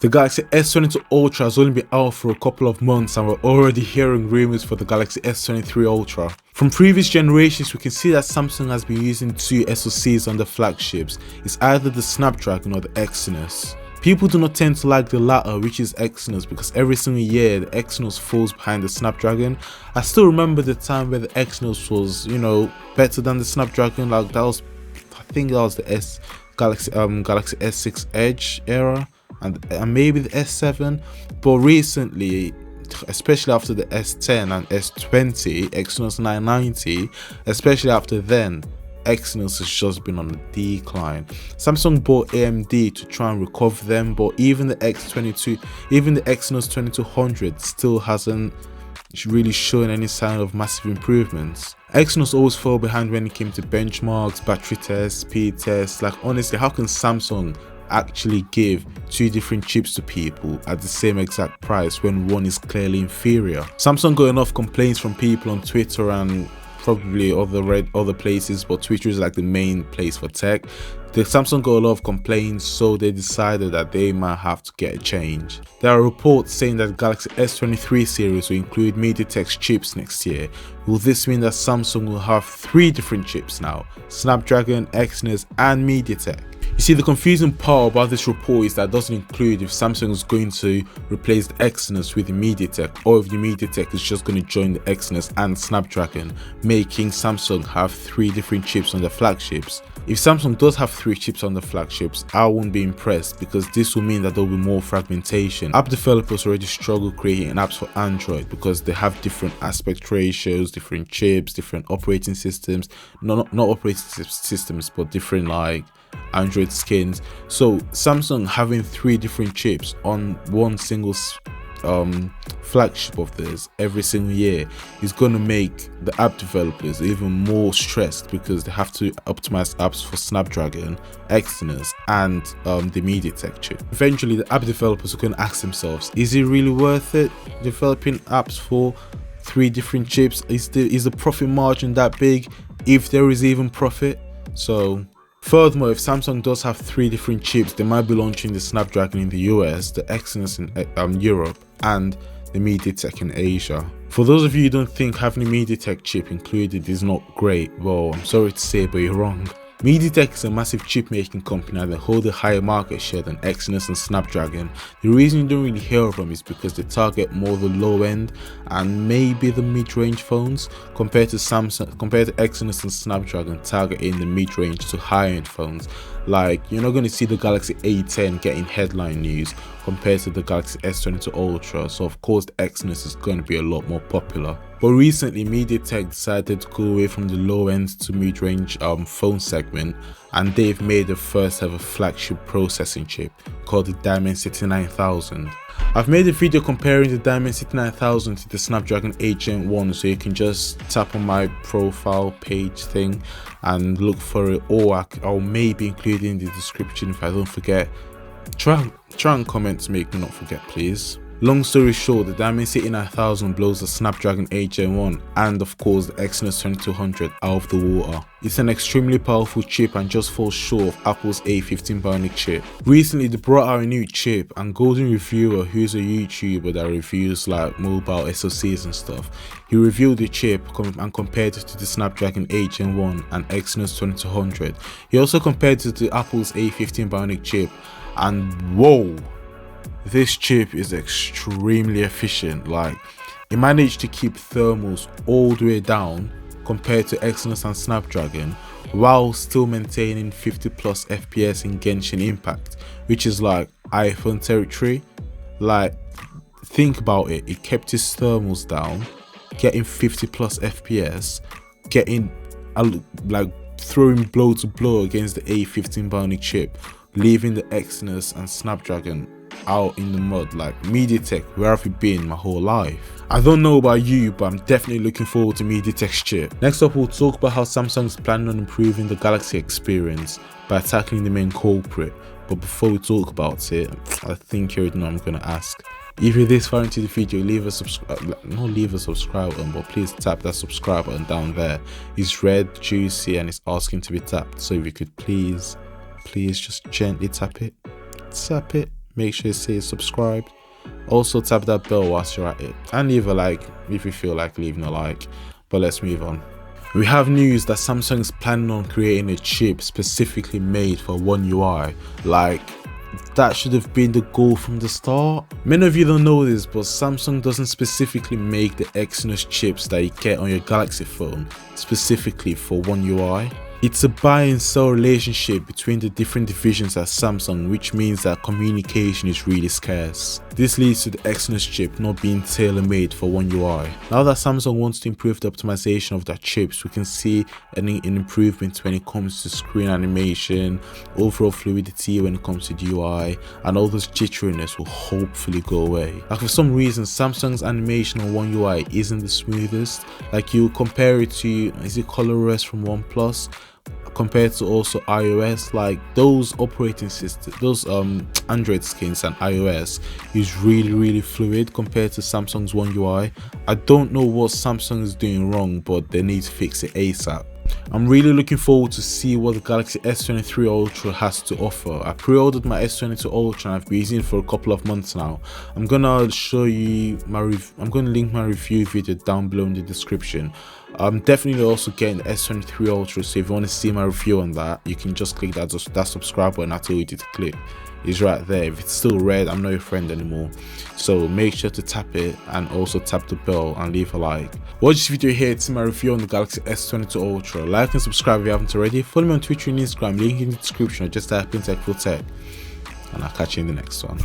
The Galaxy S23 Ultra has only been out for a couple of months and we're already hearing rumours for the Galaxy S23 Ultra. From previous generations, we can see that Samsung has been using two SoCs on the flagships. It's either the Snapdragon or the Exynos. People do not tend to like the latter, which is Exynos, because every single year the Exynos falls behind the Snapdragon. I still remember the time where the Exynos was, better than the Snapdragon. Like I think that was the Galaxy S6 Edge era. And maybe the S7, but recently, especially after the S10 and S20, Exynos 990, especially after then, Exynos has just been on a decline. Samsung bought AMD to try and recover them, but even the Exynos 2200 still hasn't really shown any sign of massive improvements. Exynos always fell behind when it came to benchmarks, battery tests, speed tests. Like honestly, how can Samsung actually give two different chips to people at the same exact price when one is clearly inferior? Samsung got enough complaints from people on Twitter and probably other places, but Twitter is like the main place for tech. The Samsung got a lot of complaints, so they decided that they might have to get a change. There are reports saying that the Galaxy S23 series will include Mediatek's chips next year. Will this mean that Samsung will have 3 different chips now? Snapdragon, Exynos and Mediatek. You see, the confusing part about this report is that it doesn't include if Samsung is going to replace the Exynos with the Mediatek, or if the Mediatek is just going to join the Exynos and Snapdragon, making Samsung have 3 different chips on their flagships. If Samsung does have 3 chips on the flagships, I won't be impressed, because this will mean that there will be more fragmentation. App developers already struggle creating apps for Android because they have different aspect ratios, different chips, different operating systems, not operating systems, but different like Android skins. So Samsung having 3 different chips on one single flagship of theirs every single year is going to make the app developers even more stressed, because they have to optimize apps for Snapdragon, Exynos and the Mediatek chip. Eventually the app developers are going to ask themselves, is it really worth it developing apps for 3 different chips? Is the profit margin that big, if there is even profit? So furthermore, if Samsung does have 3 different chips, they might be launching the Snapdragon in the US, the Exynos in Europe and the Mediatek in Asia. For those of you who don't think having a Mediatek chip included is not great, well, I'm sorry to say, but you're wrong. Mediatek is a massive chip making company and they hold a higher market share than Exynos and Snapdragon. The reason you don't really hear of them is because they target more the low end and maybe the mid-range phones, compared to Exynos and Snapdragon targeting the mid-range to high-end phones. Like, you're not going to see the Galaxy A10 getting headline news compared to the Galaxy S23 Ultra, so of course the Exynos is going to be a lot more popular. But recently Mediatek decided to go away from the low end to mid-range phone segment, and they've made the first ever flagship processing chip called the Dimensity 9000. I've made a video comparing the Dimensity 9000 to the Snapdragon 8 Gen 1, so you can just tap on my profile page thing and look for it, or I'll maybe include it in the description if I don't forget. Try and comment to make me not forget, please. Long story short, the Dimensity 9000 blows the Snapdragon 8 Gen 1 and of course the Exynos 2200 out of the water. It's an extremely powerful chip and just falls short of Apple's A15 Bionic chip. Recently they brought out a new chip, and Golden Reviewer, who's a YouTuber that reviews like mobile SoCs and stuff, he reviewed the chip and compared it to the Snapdragon 8 Gen 1 and Exynos 2200. He also compared it to Apple's A15 Bionic chip, and whoa! This chip is extremely efficient. Like, it managed to keep thermals all the way down compared to Exynos and Snapdragon, while still maintaining 50+ FPS in Genshin Impact, which is like iPhone territory. Like, think about it, it kept its thermals down, getting 50+ FPS, getting like throwing blow to blow against the A15 Bionic chip, leaving the Exynos and Snapdragon out in the mud. Like, Mediatek, where have you been my whole life? I don't know about you, but I'm definitely looking forward to Mediatek's chip. Next up, we'll talk about how Samsung is planning on improving the Galaxy experience by tackling the main culprit. But before we talk about it, I think you already know I'm gonna ask. If you're this far into the video, leave a subscribe button, but please tap that subscribe button down there. It's red, juicy, and it's asking to be tapped. So if you could please just gently tap it. make sure you stay subscribed. Also tap that bell whilst you're at it, and leave a like if you feel like leaving a like. But let's move on. We have news that Samsung is planning on creating a chip specifically made for One UI. Like, that should have been the goal from the start. Many of you don't know this, but Samsung doesn't specifically make the Exynos chips that you get on your Galaxy phone specifically for One UI. It's a buy and sell relationship between the different divisions at Samsung, which means that communication is really scarce. This leads to the Exynos chip not being tailor-made for One UI. Now that Samsung wants to improve the optimization of their chips, we can see an improvement when it comes to screen animation, overall fluidity when it comes to the UI, and all this jitteriness will hopefully go away. Like, for some reason, Samsung's animation on One UI isn't the smoothest. Like, you compare it to, is it ColorOS from OnePlus? Compared to also iOS, like those operating systems, those Android skins and iOS is really fluid compared to Samsung's One UI. I don't know what Samsung is doing wrong, but they need to fix it ASAP. I'm really looking forward to see what the Galaxy S23 Ultra has to offer. I pre-ordered my S22 Ultra and I've been using it for a couple of months now. I'm gonna show you I'm gonna link my review video down below in the description. I'm definitely also getting the S23 Ultra, so if you want to see my review on that, you can just click that subscribe button I told you to click. It's right there. If it's still red, I'm not your friend anymore. So make sure to tap it and also tap the bell and leave a like. Watch this video here to see my review on the Galaxy S22 Ultra. Like and subscribe if you haven't already. Follow me on Twitter and Instagram, link in the description, or just type in Tech for Tech. And I'll catch you in the next one.